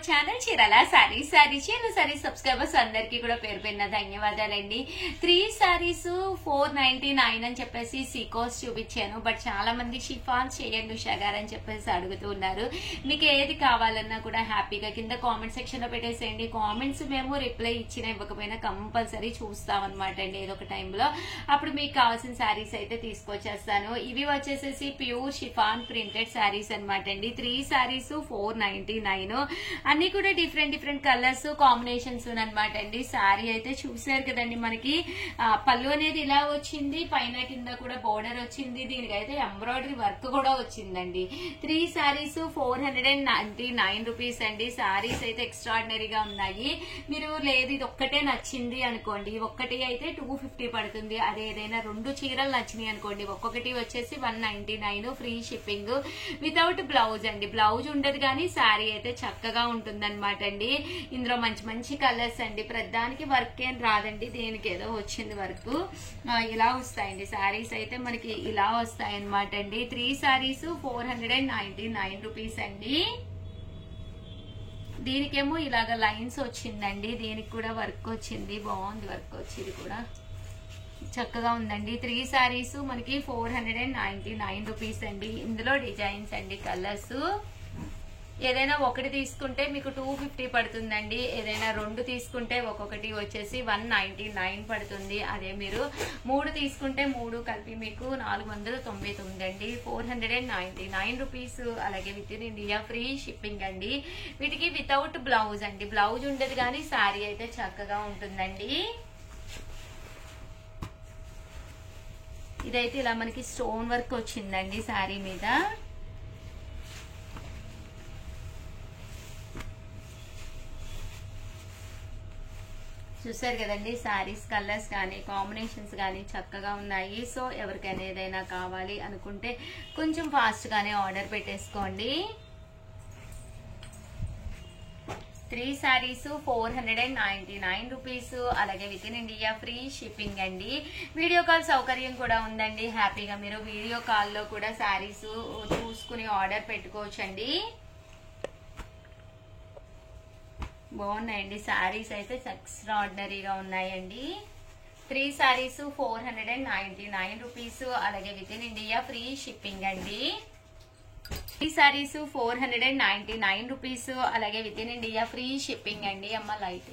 Channel Chirala saris sorry subscribers అందరికీ కూడా పేరు పేరున ధన్యవాదాలండి. 3 సారీస్ 499 అని చెప్పేసి సీకోస్ చూపించాను. బట్ చాలా మంది షిఫాన్ చేయండి ఉషా గారు అని చెప్పేసి అడుగుతూ ఉన్నారు. మీకు ఏది కావాలన్నా కూడా హ్యాపీగా కింద కామెంట్ సెక్షన్ లో పెట్టేసేయండి. కామెంట్స్ మేము రిప్లై ఇచ్చినా ఇవ్వకపోయినా కంపల్సరీ చూస్తాం అనమాట అండి ఏదో ఒక టైంలో. అప్పుడు మీకు కావాల్సిన సారీస్ అయితే తీసుకొచ్చేస్తాను. ఇవి వచ్చేసేసి ప్యూర్ షిఫాన్ ప్రింటెడ్ సారీస్ అనమాట అండి. 3 సారీస్ 499 అన్ని కూడా డిఫరెంట్ కలర్స్ కాంబినేషన్స్ అనమాట అండి. సారీ అయితే చూసారు కదండి. మనకి పళ్ళు అనేది ఇలా వచ్చింది, పైన కింద కూడా బోర్డర్ వచ్చింది. దీనికైతే ఎంబ్రాయిడరీ వర్క్ కూడా వచ్చిందండి. 3 సారీస్ 499 రూపీస్ అండి. సారీస్ అయితే ఎక్స్ట్రాడినరీగా ఉన్నాయి. మీరు లేదు ఇది ఒక్కటే నచ్చింది అనుకోండి, ఒక్కటి అయితే 250 పడుతుంది. అదే ఏదైనా 2 చీరలు నచ్చినాయి అనుకోండి, ఒక్కొక్కటి వచ్చేసి 199 ఫ్రీ షిప్పింగ్ వితౌట్ బ్లౌజ్ అండి. బ్లౌజ్ ఉండదు కానీ సారీ అయితే చక్కగా ఉంటుంది అనమాట అండి. ఇందులో మంచి కలర్స్ అండి. ప్రతిదానికి వర్క్ ఏం రాదండి, దేనికి ఏదో వచ్చింది వర్క్. ఇలా వస్తాయండి సారీస్ అయితే మనకి ఇలా వస్తాయి అనమాట అండి. 3 సారీస్ 499 రూపీస్ అండి. దీనికేమో ఇలాగ లైన్స్ వచ్చిందండి, దీనికి కూడా వర్క్ వచ్చింది, బాగుంది వర్క్ వచ్చేది కూడా చక్కగా ఉందండి. 3 సారీస్ మనకి 499 రూపీస్ అండి. ఇందులో డిజైన్స్ అండి, కలర్స్. ఏదైనా ఒకటి తీసుకుంటే మీకు 250 పడుతుందండి. ఏదైనా 2 తీసుకుంటే ఒక్కొక్కటి వచ్చేసి 199 పడుతుంది. అదే మీరు 3 తీసుకుంటే 3 కలిపి మీకు 499 అండి. 499 రూపీస్. అలాగే with in India free shipping అండి. వీటికి వితౌట్ బ్లౌజ్ అండి. బ్లౌజ్ ఉండదు కానీ శారీ అయితే చక్కగా ఉంటుందండి. ఇదైతే ఇలా మనకి స్టోన్ వర్క్ వచ్చిందండి శారీ మీద. చూసారు కదండి. శారీస్ కలర్స్ కానీ కాంబినేషన్స్ కానీ చక్కగా ఉన్నాయి. సో ఎవరికైనా ఏదైనా కావాలి అనుకుంటే కొంచెం ఫాస్ట్ గానే ఆర్డర్ పెట్టేసుకోండి. 3 సారీస్ 499 రూపీస్. అలాగే with in India free shipping అండి. వీడియో కాల్ సౌకర్యం కూడా ఉందండి. హ్యాపీగా మీరు వీడియో కాల్లో కూడా సారీస్ చూసుకుని ఆర్డర్ పెట్టుకోవచ్చండి. బాగున్నాయండి సారీస్ అయితే ఎక్స్ట్రాడినరీగా ఉన్నాయండి. 3 సారీస్ 499 రూపీస్. అలాగే with in India free shipping అండి. 3 సారీస్ 499 రూపీస్. అలాగే with in India free shipping అండి. అమ్మ లైట్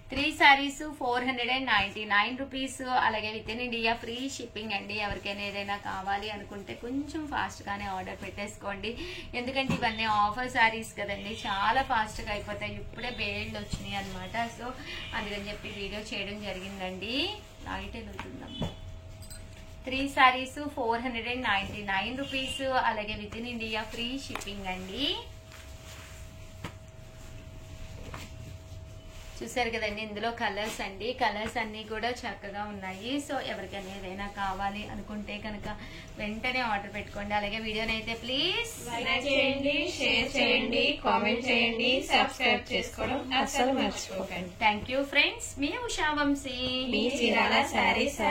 3 సారీస్ 499 రూపీస్. అలాగే with in India free shipping అండి. ఎవరికైనా ఏదైనా కావాలి అనుకుంటే కొంచెం ఫాస్ట్ గానే ఆర్డర్ పెట్టేసుకోండి. ఎందుకంటే ఇవన్నీ ఆఫర్ సారీస్ కదండి, చాలా ఫాస్ట్ గా అయిపోతాయి. ఇప్పుడే బేళ్ళు వచ్చినాయి అనమాట. సో అందుకని చెప్పి వీడియో చేయడం జరిగిందండి. లైట్ వెళ్తుందమ్మా. 3 సారీస్ 499 రూపీస్. అలాగే with in India free shipping అండి. చూసారు కదండి. ఇందులో కలర్స్ అండి. కలర్స్ అన్ని కూడా చక్కగా ఉన్నాయి. సో ఎవరికైనా ఏదైనా కావాలి అనుకుంటే కనుక వెంటనే ఆర్డర్ పెట్టుకోండి. అలాగే వీడియోని అయితే ప్లీజ్ లైక్ చేయండి, షేర్ చేయండి, కామెంట్ చేయండి, సబ్స్క్రైబ్ చేసుకోవడం అస్సలు మర్చిపోకండి. Thank you friends. మీ ఉషా వంశీ, మీ Chirala sarees.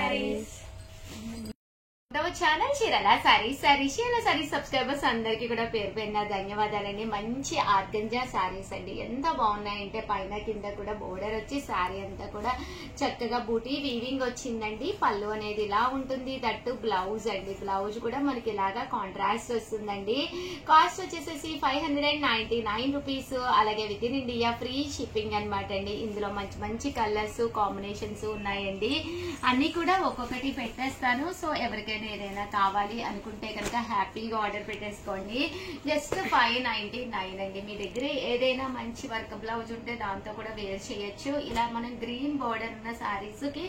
Channel Chirala sarees subscribers అందరికీ కూడా పేరు పేరున ధన్యవాదాలండి. మంచి ఆర్గంజా సారీస్ అండి. ఎంత బాగున్నాయంటే పైన కింద కూడా బోర్డర్ వచ్చి సారీ అంతా కూడా చక్కగా బూటీ వీవింగ్ వచ్చిందండి. పళ్ళు అనేది ఇలా ఉంటుంది. దట్టు బ్లౌజ్ అండి. బ్లౌజ్ కూడా మనకి ఇలాగా కాంట్రాస్ట్ వస్తుందండి. కాస్ట్ వచ్చేసేసి 599 రూపీస్. అలాగే with in India free shipping అనమాట అండి. ఇందులో మంచి కలర్స్ కాంబినేషన్స్ ఉన్నాయండి. అన్ని కూడా ఒక్కొక్కటి పెట్టేస్తాను. సో ఎవరికైనా ఏదైనా కావాలి అనుకుంటే కనుక హ్యాపీగా ఆర్డర్ పెట్టేసుకోండి. జస్ట్ 599 అండి. మీ దగ్గర ఏదైనా మంచి వర్క్ బ్లౌజ్ ఉంటే దాంతో కూడా వేర్ చేయొచ్చు. ఇలా మనం గ్రీన్ బోర్డర్ ఉన్న సారీస్ కి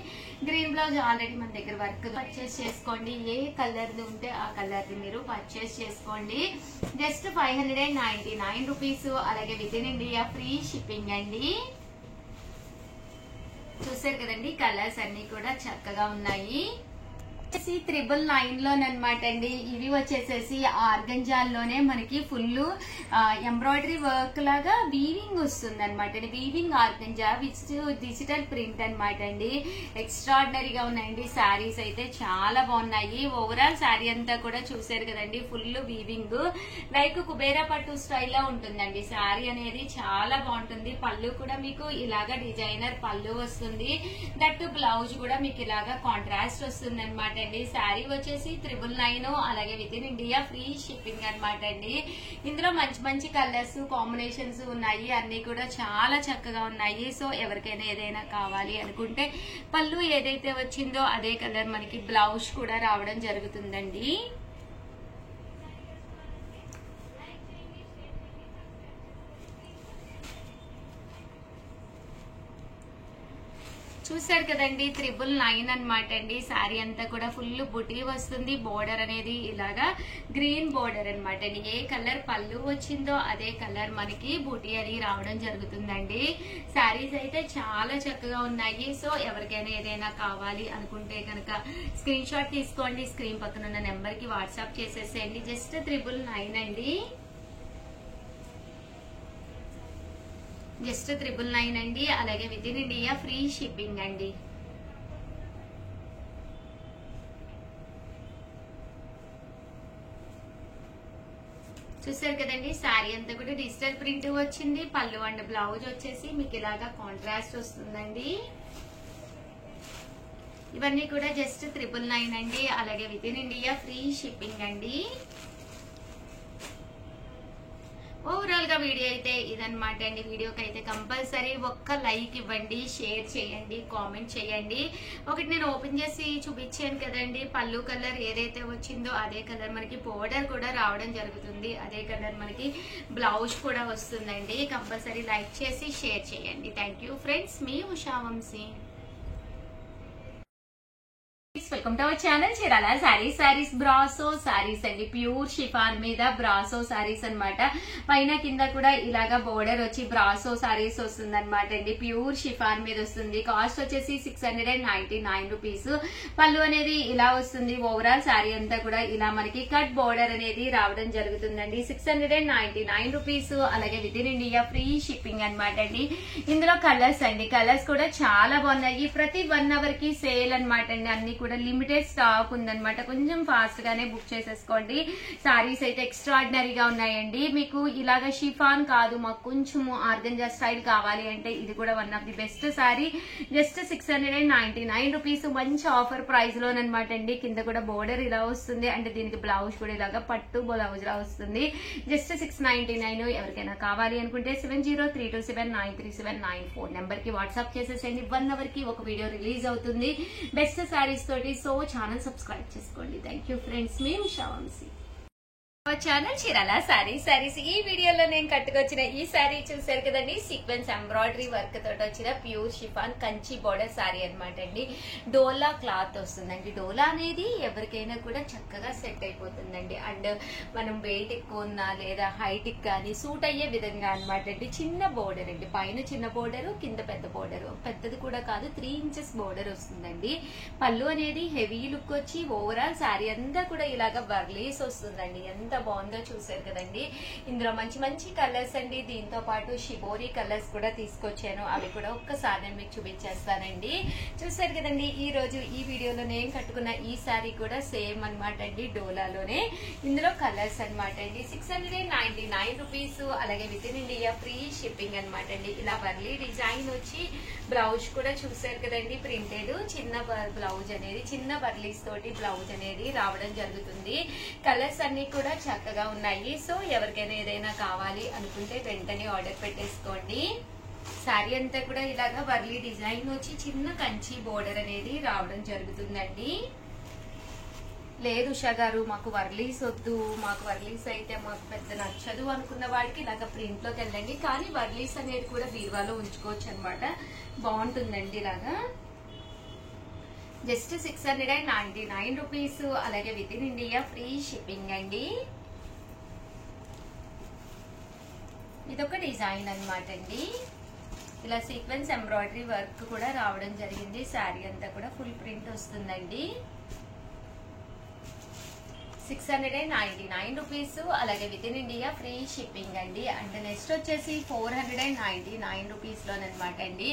గ్రీన్ బ్లౌజ్ ఆల్రెడీ మన దగ్గర వర్క్ పర్చేస్ చేసుకోండి. ఏ కలర్ ఉంటే ఆ కలర్ మీరు పర్చేస్ చేసుకోండి. Just 599 rupees. అలాగే with in India free shipping అండి. చూసారు కదండి. కలర్స్ అన్ని కూడా చక్కగా ఉన్నాయి. 999 లోనమాట అండి. ఇవి వచ్చేసేసి ఆర్గంజాల్లోనే మనకి ఫుల్ ఎంబ్రాయిడరీ వర్క్ లాగా వీవింగ్ వస్తుంది అనమాట అండి. Weaving organza with digital print అనమాట అండి. ఎక్స్ట్రాడినరీగా ఉన్నాయండి శారీస్ అయితే చాలా బాగున్నాయి. ఓవరాల్ శారీ అంతా కూడా చూసారు కదండి, ఫుల్ వీవింగ్ లైక్ కుబేరా పట్టు స్టైల్లో ఉంటుందండి. శారీ అనేది చాలా బాగుంటుంది. పళ్ళు కూడా మీకు ఇలాగా డిజైనర్ పళ్ళు వస్తుంది. దట్టు బ్లౌజ్ కూడా మీకు ఇలాగా కాంట్రాస్ట్ వస్తుంది అనమాట అండి. శారీ వచ్చేసి 999, అలాగే with in India free shipping అనమాట అండి. ఇందులో మంచి మంచి కలర్స్ కాంబినేషన్స్ ఉన్నాయి, అన్ని కూడా చాలా చక్కగా ఉన్నాయి. సో ఎవరికైనా ఏదైనా కావాలి అనుకుంటే పళ్ళు ఏదైతే వచ్చిందో అదే కలర్ మనకి బ్లౌజ్ కూడా రావడం జరుగుతుందండి. చూసారు కదండి, 999 అనమాట అండి. శారీ అంతా కూడా ఫుల్ బుటీ వస్తుంది. బోర్డర్ అనేది ఇలాగా గ్రీన్ బోర్డర్ అనమాట అండి. ఏ కలర్ పళ్ళు వచ్చిందో అదే కలర్ మనకి బుటీ అని రావడం జరుగుతుందండి. శారీస్ అయితే చాలా చక్కగా ఉన్నాయి. సో ఎవరికైనా ఏదైనా కావాలి అనుకుంటే కనుక స్క్రీన్ షాట్ తీసుకోండి. స్క్రీన్ పక్కన ఉన్న నెంబర్ కి వాట్సాప్ చేసేసేయండి. జస్ట్ 999 అండి. జస్ట్ 999 అండి. అలాగే with in India free shipping అండి. చూసారు కదండి, శారీ అంతా కూడా డిజిటల్ ప్రింట్ వచ్చింది. పళ్ళు అండ్ బ్లౌజ్ వచ్చేసి మీకు ఇలాగా కాంట్రాస్ట్ వస్తుందండి. ఇవన్నీ కూడా జస్ట్ 999 అండి. అలాగే with in India free shipping అండి. ఓవరాల్ గా వీడియో అయితే ఇదనమాట అండి. వీడియోకి అయితే కంపల్సరీ ఒక్క లైక్ ఇవ్వండి, షేర్ చేయండి, కామెంట్ చేయండి. ఒకటి నేను ఓపెన్ చేసి చూపించాను కదండి, పళ్ళు కలర్ ఏదైతే వచ్చిందో అదే కలర్ మనకి బోర్డర్ కూడా రావడం జరుగుతుంది. అదే కలర్ మనకి బ్లౌజ్ కూడా వస్తుందండి. కంపల్సరీ లైక్ చేసి షేర్ చేయండి. థ్యాంక్ యూ ఫ్రెండ్స్, మీ Usha Vamshi. Welcome to our channel Chirala sarees Brasso sarees అండి. ప్యూర్ షిఫాన్ మీద బ్రాసో శారీస్ అనమాట. పైన కింద కూడా ఇలాగా బోర్డర్ వచ్చి బ్రాసో శారీస్ వస్తుంది అనమాట అండి. ప్యూర్ షిఫాన్ మీద వస్తుంది. కాస్ట్ వచ్చేసి 699 రూపీస్. పళ్ళు అనేది ఇలా వస్తుంది. ఓవరాల్ శారీ అంతా కూడా ఇలా మనకి కట్ బోర్డర్ అనేది రావడం జరుగుతుందండి. 699 రూపీస్. అలాగే with in India free shipping అనమాట అండి. ఇందులో కలర్స్ అండి, కలర్స్ కూడా చాలా బాగున్నాయి. ప్రతి 1 అవర్ కి సేల్ అనమాట అండి. అన్ని కూడా లిమిటెడ్ స్టాక్ ఉందన్నమాట. కొంచెం ఫాస్ట్ గానే బుక్ చేసేసుకోండి. సారీస్ అయితే ఎక్స్ట్రాడినరీగా ఉన్నాయండి. మీకు ఇలాగా షిఫాన్ కాదు, మాకు కొంచెం ఆర్గంజా స్టైల్ కావాలి అంటే ఇది కూడా one of the best sorry. Just 699 rupees. మంచి ఆఫర్ ప్రైస్ లోనమాట అండి. కింద కూడా బోర్డర్ ఇలా వస్తుంది అంటే దీనికి బ్లౌజ్ కూడా ఇలాగా పట్టు బ్లౌజ్ లా వస్తుంది. జస్ట్ 699. ఎవరికైనా కావాలి అనుకుంటే 7032793794 నెంబర్ కి వాట్సాప్ చేసేసేయండి. 1 అవర్ కి ఒక వీడియో రిలీజ్ అవుతుంది బెస్ట్ సారీస్ తోటి. సో ఛానల్ సబ్స్క్రైబ్ చేసుకోండి. థ్యాంక్ యూ ఫ్రెండ్స్, మీ ఉషా వంశీ. Channel Chirala sarees. ఈ వీడియోలో నేను కట్టుకొచ్చిన ఈ శారీ చూసారు కదండి, సీక్వెన్స్ ఎంబ్రాయిడరీ వర్క్ తోటి వచ్చిన pure chiffon Kanchi border sari అనమాట అండి. డోలా క్లాత్ వస్తుందండి. డోలా అనేది ఎవరికైనా కూడా చక్కగా సెట్ అయిపోతుందండి. అండ్ మనం వెయిట్ ఎక్కువ ఉన్నా లేదా హైట్ కానీ సూట్ అయ్యే విధంగా అనమాట అండి. చిన్న బోర్డర్ అండి, పైన చిన్న బోర్డర్, కింద పెద్ద బోర్డర్. పెద్దది కూడా కాదు, 3 ఇంచెస్ బోర్డర్ వస్తుందండి. పళ్ళు అనేది హెవీ లుక్ వచ్చి ఓవరాల్ శారీ అంతా కూడా ఇలాగా వర్లీస్ వస్తుందండి. ఎంత బాగుందో చూసారు కదండి. ఇందులో మంచి మంచి కలర్స్ అండి. దీంతో పాటు షిబోరీ కలర్స్ కూడా తీసుకొచ్చాను. అవి కూడా ఒక్కసారి నేను మీకు చూపించేస్తానండి. చూసారు కదండి, ఈ రోజు ఈ వీడియోలో నేను కట్టుకున్న ఈ శారీ కూడా సేమ్ అనమాట అండి, డోలాలోనే. ఇందులో కలర్స్ అనమాట అండి. 699 రూపీస్. అలాగే with in India free shipping అనమాట అండి. ఇలా వర్లీ డిజైన్ వచ్చి బ్లౌజ్ కూడా చూసారు కదండి, ప్రింటెడ్ చిన్న బ్లౌజ్ అనేది, చిన్న వర్లీస్ తోటి బ్లౌజ్ అనేది రావడం జరుగుతుంది. కలర్స్ అన్ని కూడా చక్కగా ఉన్నాయి. సో ఎవరికైనా ఏదైనా కావాలి అనుకుంటే వెంటనే ఆర్డర్ పెట్టేసుకోండి. శారీ అంతా కూడా ఇలాగా వర్లీ డిజైన్ వచ్చి చిన్న కంచి బోర్డర్ అనేది రావడం జరుగుతుందండి. లేదు ఉషా గారు మాకు వర్లీస్ వద్దు, మాకు వర్లీస్ అయితే మాకు పెద్ద నచ్చదు అనుకున్న వాళ్ళకి ఇలాగ ప్రింట్ లోకి వెళ్ళండి. కానీ వర్లీస్ అనేది కూడా బీరువాలో ఉంచుకోవచ్చు అనమాట. బాగుంటుందండి ఇలాగా. Just 699 rupees. అలాగే with in India free shipping అండి. ఇదొక డిజైన్ అనమాట అండి. ఇలా సీక్వెన్స్ ఎంబ్రాయిడరీ వర్క్ కూడా రావడం జరిగింది. శారీ అంతా కూడా ఫుల్ ప్రింట్ వస్తుందండి. 699 రూపీస్, అలాగే with in India free shipping అండి. అండ్ నెక్స్ట్ వచ్చేసి 499 రూపీస్ లోనమాట అండి.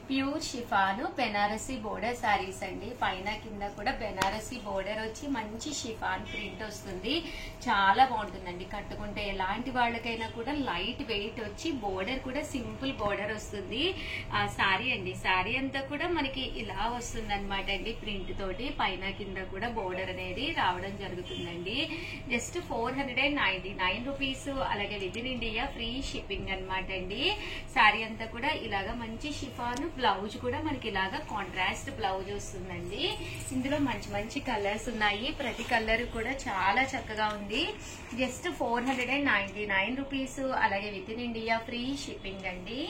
Pure chiffon Banarasi border saris అండి. పైన కింద కూడా బెనారసీ బోర్డర్ వచ్చి మంచి షిఫాన్ ప్రింట్ వస్తుంది. చాలా బాగుంటుందండి కట్టుకుంటే. ఎలాంటి వాళ్ళకైనా కూడా లైట్ వెయిట్ వచ్చి బోర్డర్ కూడా సింపుల్ బోర్డర్ వస్తుంది. ఆ శారీ అండి, శారీ అంతా కూడా మనకి ఇలా వస్తుంది అనమాట అండి. ప్రింట్ తోటి పైన కింద కూడా బోర్డర్ అనేది రావడం జరుగుతుందండి. జస్ట్ 499 రూపీస్, అలాగే with in India free shipping అనమాట అండి. శారీ అంతా కూడా ఇలాగా మంచి షిఫాన్, బ్లౌజ్ కూడా మనకి ఇలాగా కాంట్రాస్ట్ బ్లౌజ్ వస్తుందండి. ఇందులో మంచి మంచి కలర్స్ ఉన్నాయి. ప్రతి కలర్ కూడా చాలా చక్కగా ఉంది. జస్ట్ 499 రూపీస్, అలాగే with in India free shipping అండి.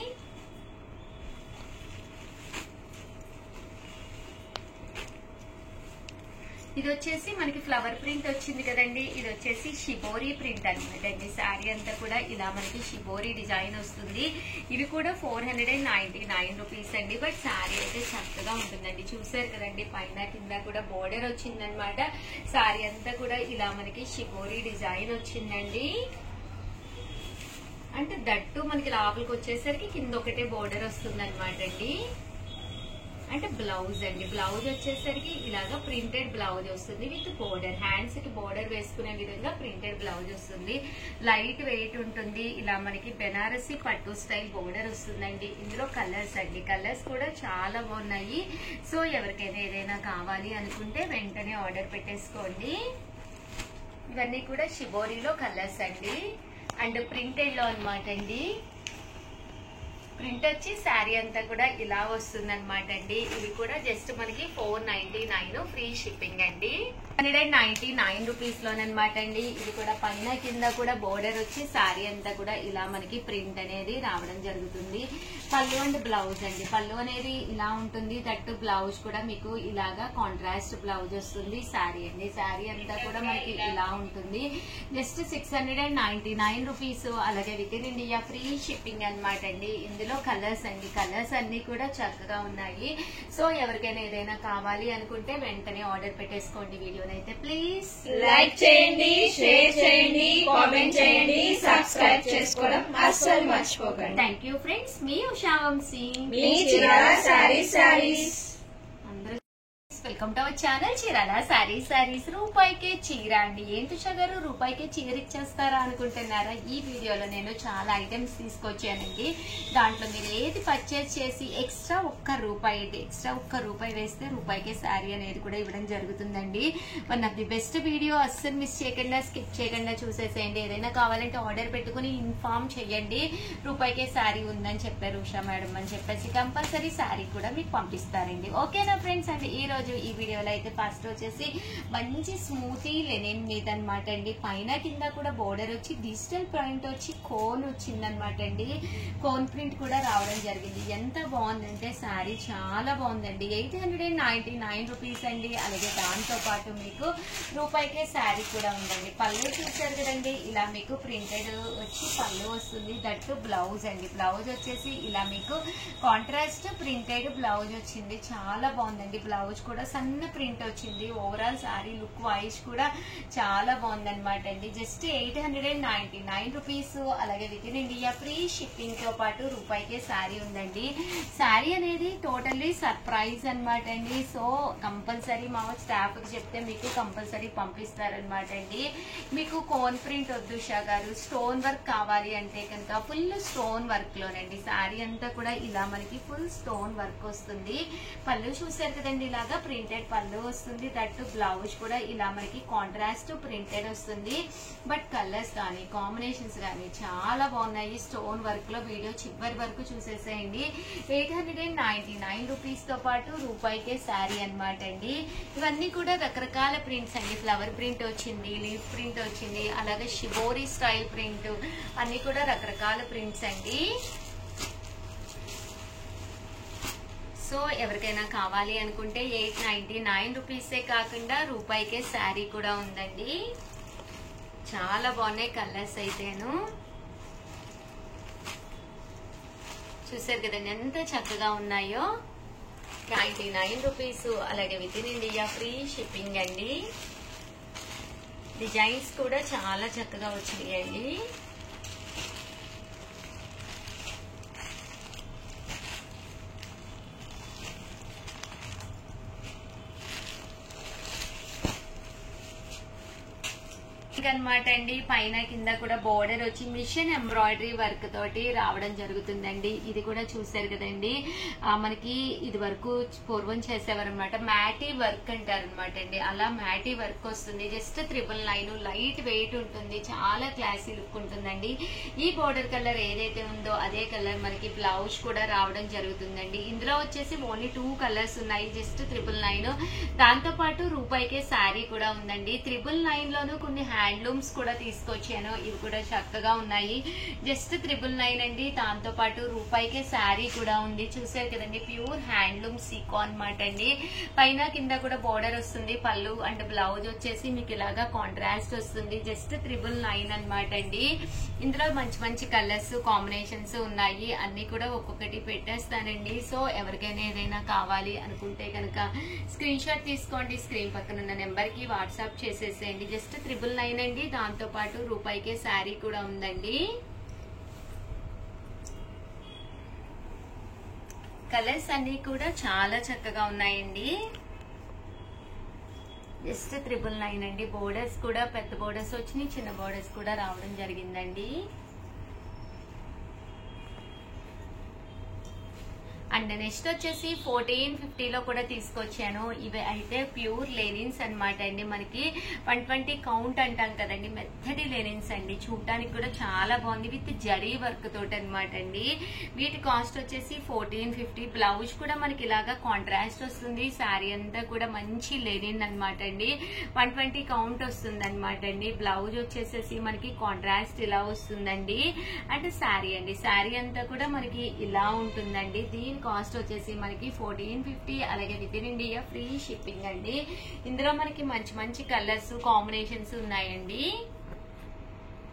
ఇది వచ్చేసి మనకి ఫ్లవర్ ప్రింట్ వచ్చింది కదండి. ఇది వచ్చేసి షిబోరీ ప్రింట్ అనమాట అండి. శారీ అంతా కూడా ఇలా మనకి షిబోరీ డిజైన్ వస్తుంది. ఇవి కూడా 499 రూపీస్ అండి. బట్ శారీ అయితే చక్కగా ఉంటుందండి. చూసారు కదండి, పైన కింద కూడా బోర్డర్ వచ్చిందనమాట. శారీ అంతా కూడా ఇలా మనకి షిబోరీ డిజైన్ వచ్చిందండి. అంటే దట్టు మనకి లోపలికి వచ్చేసరికి కింద ఒకటే బోర్డర్ వస్తుంది అనమాట అండి. అంటే బ్లౌజ్ అండి, బ్లౌజ్ వచ్చేసరికి ఇలాగా ప్రింటెడ్ బ్లౌజ్ వస్తుంది విత్ బోర్డర్. హ్యాండ్స్ కి బోర్డర్ వేసుకునే విధంగా ప్రింటెడ్ బ్లౌజ్ వస్తుంది. లైట్ వెయిట్ ఉంటుంది. ఇలా మనకి బెనారసీ పట్టు స్టైల్ బోర్డర్ వస్తుందండి. ఇందులో కలర్స్ అండి, కలర్స్ కూడా చాలా బాగున్నాయి. సో ఎవరికైనా ఏదైనా కావాలి అనుకుంటే వెంటనే ఆర్డర్ పెట్టేసుకోండి. ఇవన్నీ కూడా షిబోరీలో కలర్స్ అండి. అండ్ ప్రింటెడ్ లో అనమాట అండి. ప్రింట్ వచ్చి శారీ అంతా కూడా ఇలా వస్తుంది అనమాట అండి. ఇవి కూడా జస్ట్ మనకి 499 ఫ్రీ షిప్పింగ్ అండి. 199 రూపీస్ లోనమాట అండి. ఇది కూడా పైన కింద కూడా బోర్డర్ వచ్చి శారీ అంతా కూడా ఇలా మనకి ప్రింట్ అనేది రావడం జరుగుతుంది. పళ్ళు అండ్ బ్లౌజ్ అండి. పళ్ళు అనేది ఇలా ఉంటుంది. దట్టు బ్లౌజ్ కూడా మీకు ఇలాగా కాంట్రాస్ట్ బ్లౌజ్ వస్తుంది. శారీ అండి, శారీ అంతా కూడా మనకి ఇలా ఉంటుంది. జస్ట్ 699 రూపీస్, అలాగే with in India free shipping అనమాట అండి. ఇందులో కలర్స్ అండి, కలర్స్ అన్ని కూడా చక్కగా ఉన్నాయి. సో ఎవరికైనా ఏదైనా కావాలి అనుకుంటే వెంటనే ఆర్డర్ పెట్టేసుకోండి. వీడియోనైతే ప్లీజ్ లైక్ చేయండి, షేర్ చేయండి, కామెంట్ చేయండి, సబ్స్క్రైబ్ చేసుకోవడం అస్సలు మర్చిపోకండి. Thank you friends. మీ ఉషా వంశీ, మీ Chirala sarees. Welcome to our channel Chirala sarees. రూపాయికే చీర అండి. ఏంటి ఉషా గారు రూపాయికే చీర ఇచ్చేస్తారా అనుకుంటున్నారా? ఈ వీడియోలో నేను చాలా ఐటమ్స్ తీసుకొచ్చానండి. దాంట్లో మీరు ఏది పర్చేజ్ చేసి ఎక్స్ట్రా ఒక్క రూపాయి వేస్తే రూపాయికే శారీ అనేది కూడా ఇవ్వడం జరుగుతుందండి. One of the best video. అస్సలు మిస్ చేయకుండా, స్కిప్ చేయకుండా చూసేసేయండి. ఏదైనా కావాలంటే ఆర్డర్ పెట్టుకుని ఇన్ఫార్మ్ చేయండి. రూపాయికే శారీ ఉందని చెప్పారు ఉషా మేడం అని చెప్పేసి కంపల్సరీ శారీ కూడా మీకు పంపిస్తారండి. ఓకేనా ఫ్రెండ్స్? అంటే ఈ రోజు ఈ వీడియోలో అయితే ఫస్ట్ వచ్చేసి మంచి స్మూతీ లెనిన్ మీద అనమాట అండి. పైన కింద కూడా బోర్డర్ వచ్చి డిజిటల్ ప్రింట్ వచ్చి కోన్ వచ్చిందనమాట అండి. కోన్ ప్రింట్ కూడా రావడం జరిగింది. ఎంత బాగుందంటే శారీ చాలా బాగుందండి. 899 రూపీస్ అండి. అలాగే దాంతో పాటు మీకు రూపాయికే శారీ కూడా ఉందండి. పళ్ళు చూసారు కదండి, ఇలా మీకు ప్రింటెడ్ వచ్చి పళ్ళు వస్తుంది. దట్టు బ్లౌజ్ అండి. బ్లౌజ్ వచ్చేసి ఇలా మీకు కాంట్రాస్ట్ ప్రింటెడ్ బ్లౌజ్ వచ్చింది. చాలా బాగుందండి. బ్లౌజ్ కూడా సన్న ప్రింట్ వచ్చింది. ఓవరాల్ శారీ లుక్ వైజ్ కూడా చాలా బాగుందన్నమాట అండి. జస్ట్ 899 రూపీస్, అలాగే with in India free shipping తో పాటు రూపాయికే శారీ ఉందండి. శారీ అనేది టోటల్లీ సర్ప్రైజ్ అనమాట అండి. సో కంపల్సరీ మా స్టాఫ్ కి చెప్తే మీకు కంపల్సరీ పంపిస్తారనమాట అండి. మీకు కోన్ ప్రింట్ వద్దు ఉషా గారు, స్టోన్ వర్క్ కావాలి అంటే కనుక ఫుల్ స్టోన్ వర్క్ లోనండి. శారీ అంతా కూడా ఇలా మనకి ఫుల్ స్టోన్ వర్క్ వస్తుంది. పళ్ళు చూసారు కదండి, ఇలాగా ప్రింటెడ్ పళ్ళు వస్తుంది. దట్టు బ్లౌజ్ కూడా ఇలా మనకి కాంట్రాస్ట్ ప్రింటెడ్ వస్తుంది. బట్ కలర్స్ కానీ కాంబినేషన్స్ కానీ చాలా బాగున్నాయి. స్టోన్ వర్క్ లో వీడియో చివరి వరకు చూసేసేయండి. 899 రూపీస్ తో పాటు రూపాయికే శారీ అనమాట అండి. ఇవన్నీ కూడా రకరకాల ప్రింట్స్ అండి. ఫ్లవర్ ప్రింట్ వచ్చింది, లీఫ్ ప్రింట్ వచ్చింది, అలాగే షిబోరీ స్టైల్ ప్రింట్, అన్ని కూడా రకరకాల ప్రింట్స్ అండి. సో ఎవరికైనా కావాలి అనుకుంటే 899 రూపీసే కాకుండా రూపాయికే శారీ కూడా ఉందండి. చాలా బాగున్నాయి కలర్స్ అయితేను. చూసారు కదండి ఎంత చక్కగా ఉన్నాయో. 99 రూపీస్, అలాగే with in India free shipping అండి. డిజైన్స్ కూడా చాలా చక్కగా వచ్చినాయండి. అనమాట అండి. పైన కింద కూడా బోర్డర్ వచ్చి మిషన్ ఎంబ్రాయిడరీ వర్క్ తోటి రావడం జరుగుతుందండి. ఇది కూడా చూసారు కదండి, మనకి ఇది వరకు పూర్వం చేసేవారు అనమాట. మ్యాటీ వర్క్ అంటారు అనమాట అండి. అలా మ్యాటీ వర్క్ వస్తుంది. జస్ట్ 999, లైట్ వెయిట్ ఉంటుంది, చాలా క్లాసీ లుక్ ఉంటుందండి. ఈ బోర్డర్ కలర్ ఏదైతే ఉందో అదే కలర్ మనకి బ్లౌజ్ కూడా రావడం జరుగుతుందండి. ఇందులో వచ్చేసి ఓన్లీ 2 కలర్స్ ఉన్నాయి. జస్ట్ 999. దాంతో పాటు రూపాయికే శారీ కూడా ఉందండి. 999 లోను కొన్ని హ్యాండ్లూమ్స్ కూడా తీసుకొచ్చాను. ఇవి కూడా చక్కగా ఉన్నాయి. జస్ట్ 999 అండి. దాంతో పాటు రూపాయికే శారీ కూడా ఉంది. చూసారు కదండి, ప్యూర్ హ్యాండ్లూమ్ సీకో అనమాట అండి. పైన కింద కూడా బోర్డర్ వస్తుంది. పళ్ళు అండ్ బ్లౌజ్ వచ్చేసి మీకు ఇలాగా కాంట్రాస్ట్ వస్తుంది. జస్ట్ 999 అనమాట అండి. ఇందులో మంచి మంచి కలర్స్ కాంబినేషన్స్ ఉన్నాయి. అన్ని కూడా ఒక్కొక్కటి పెట్టేస్తానండి. సో ఎవరికైనా ఏదైనా కావాలి అనుకుంటే కనుక స్క్రీన్ షాట్ తీసుకోండి. స్క్రీన్ పక్కన ఉన్న నెంబర్ కి వాట్సాప్ చేసేసేయండి. జస్ట్ 999 అండి. దాంతో పాటు రూపాయికే శారీ కూడా ఉందండి. కలర్స్ అన్ని కూడా చాలా చక్కగా ఉన్నాయండి. జస్ట్ 999 అండి. బోర్డర్స్ కూడా పెద్ద బోర్డర్స్ వచ్చినాయి, చిన్న బోర్డర్స్ కూడా రావడం జరిగిందండి. అండ్ నెక్స్ట్ వచ్చేసి 1450 కూడా తీసుకొచ్చాను. ఇవి అయితే ప్యూర్ లెనిన్స్ అనమాట అండి. మనకి 120 కౌంట్ అంటాం కదండి, మెత్తటి లెనిన్స్ అండి. చూడటానికి కూడా చాలా బాగుంది, విత్ జరీ వర్క్ తోటి అనమాట అండి. వీటి కాస్ట్ వచ్చేసి 1450. బ్లౌజ్ కూడా మనకి ఇలాగా కాంట్రాస్ట్ వస్తుంది. శారీ అంతా కూడా మంచి లెనిన్ అనమాట అండి. 120 కౌంట్ వస్తుంది అనమాట అండి. బ్లౌజ్ వచ్చేసేసి మనకి కాంట్రాస్ట్ ఇలా వస్తుందండి. అంటే శారీ అండి, శారీ అంతా కూడా మనకి ఇలా ఉంటుందండి. దీని కాస్ట్ వచ్చేసి మనకి 1450. అలాగే with in India free shipping అండి. ఇందులో మనకి మంచి మంచి కలర్స్ కాంబినేషన్స్ ఉన్నాయండి.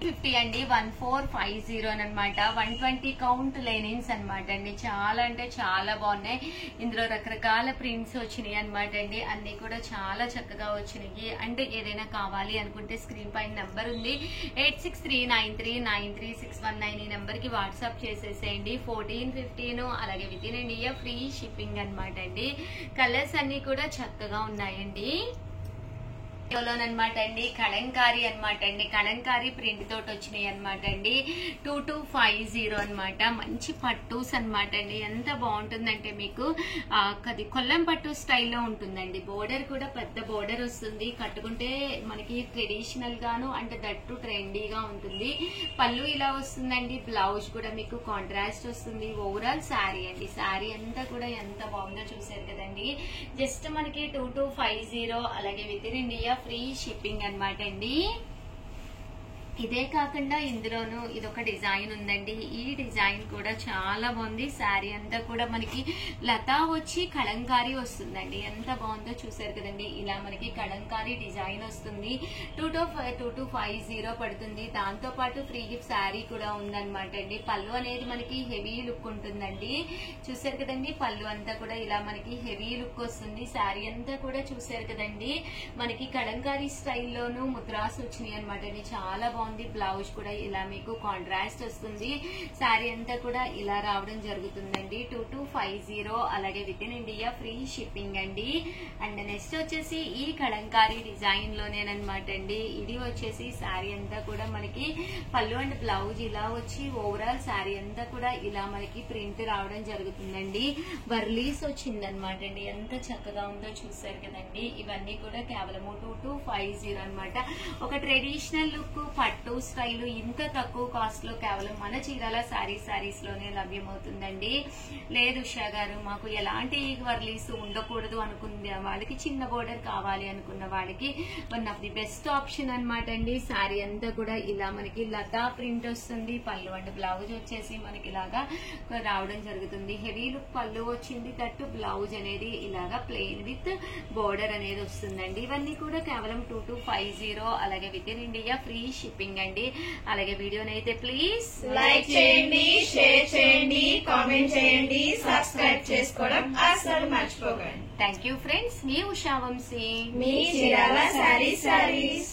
50 అండి. 1450 అనమాట. 120 కౌంట్ లెనిన్స్ అనమాట అండి. చాలా అంటే చాలా బాగున్నాయి. ఇందులో రకరకాల ప్రింట్స్ వచ్చినాయి అనమాట అండి. అన్ని కూడా చాలా చక్కగా వచ్చినాయి. అండ్ ఏదైనా కావాలి అనుకుంటే స్క్రీన్ పైన నెంబర్ ఉంది, 8639393619. ఈ నెంబర్ కి వాట్సాప్ చేసేసేయండి. 1450. అలాగే with in India free shipping అనమాట అండి. కలర్స్ అన్ని కూడా చక్కగా ఉన్నాయండి. అనమాట అండి. కలంకారీ అనమాట అండి. కలంకారీ ప్రింట్ తోటి వచ్చినాయి అనమాట అండి. 2250 అనమాట. మంచి పట్టూస్ అనమాట అండి. ఎంత బాగుంటుందంటే మీకు అది కొల్లం పట్టు స్టైల్లో ఉంటుందండి. బోర్డర్ కూడా పెద్ద బోర్డర్ వస్తుంది. కట్టుకుంటే మనకి ట్రెడిషనల్ గాను అంటే దట్టు ట్రెండీగా ఉంటుంది. పళ్ళు ఇలా వస్తుందండి. బ్లౌజ్ కూడా మీకు కాంట్రాస్ట్ వస్తుంది. ఓవరాల్ శారీ అండి. శారీ అంతా కూడా ఎంత బాగుందో చూసారు కదండి. జస్ట్ మనకి 2250. అలాగే with in India free shipping అనమాట అండి. ఇదే కాకుండా ఇందులోనూ ఇదొక డిజైన్ ఉందండి. ఈ డిజైన్ కూడా చాలా బాగుంది. శారీ అంతా కూడా మనకి లతా వచ్చి కలంకారీ వస్తుందండి. ఎంత బాగుందో చూసారు కదండి. ఇలా మనకి కలంకారీ డిజైన్ వస్తుంది. 2250 పడుతుంది. దాంతో పాటు ఫ్రీ గిఫ్ట్ శారీ కూడా ఉందన్నమాట అండి. పళ్ళు అనేది మనకి హెవీ లుక్ ఉంటుందండి. చూసారు కదండి, పళ్ళు అంతా కూడా ఇలా మనకి హెవీ లుక్ వస్తుంది. శారీ అంతా కూడా చూసారు కదండి, మనకి కలంకారీ స్టైల్లోనూ ముద్రాస్ వచ్చినాయి అనమాట అండి. చాలా బాగుంది. బ్లౌజ్ కూడా ఇలా మీకు కాంట్రాస్ట్ వస్తుంది. శారీ అంతా కూడా ఇలా రావడం జరుగుతుందండి. 2250. అలాగే with in India free shipping అండి. అండ్ నెక్స్ట్ వచ్చేసి ఈ కలంకారీ డిజైన్ లోనేనమాట అండి. ఇది వచ్చేసి శారీ అంతా కూడా మనకి పళ్ళు అండ్ బ్లౌజ్ ఇలా వచ్చి ఓవరాల్ శారీ అంతా కూడా ఇలా మనకి ప్రింట్ రావడం జరుగుతుందండి. వర్లీస్ వచ్చిందనమాట అండి. ఎంత చక్కగా ఉందో చూసారు కదండి. ఇవన్నీ కూడా కేవలం 2250 అనమాట. ఒక ట్రెడిషనల్ లుక్ పట్టు స్టైల్ ఇంత తక్కువ కాస్ట్ లో కేవలం మన చీరాల శారీస్ లోనే లభ్యమవుతుందండి. లేదు ఉషా గారు, మాకు ఎలాంటి వర్లీస్ ఉండకూడదు అనుకున్న వాళ్ళకి, చిన్న బోర్డర్ కావాలి అనుకున్న వాళ్ళకి one of the best option అనమాట అండి. శారీ అంతా కూడా ఇలా మనకి లతా ప్రింట్ వస్తుంది. పళ్ళు అండ్ బ్లౌజ్ వచ్చేసి మనకి ఇలాగా రావడం జరుగుతుంది. హెవీ లుక్ పళ్ళు వచ్చింది. తట్టు బ్లౌజ్ అనేది ఇలాగా ప్లెయిన్ విత్ బోర్డర్ అనేది వస్తుందండి. ఇవన్నీ కూడా కేవలం 2250. అలాగే with in India free shipping అండి. అలాగే వీడియోని అయితే ప్లీజ్ లైక్ చేయండి, షేర్ చేయండి, కామెంట్ చేయండి, సబ్స్క్రైబ్ చేసుకోవడం అస్సలు మర్చిపోకండి. Thank you friends. మీ ఉషా వంశీ, మీ చీరాల శారీస్.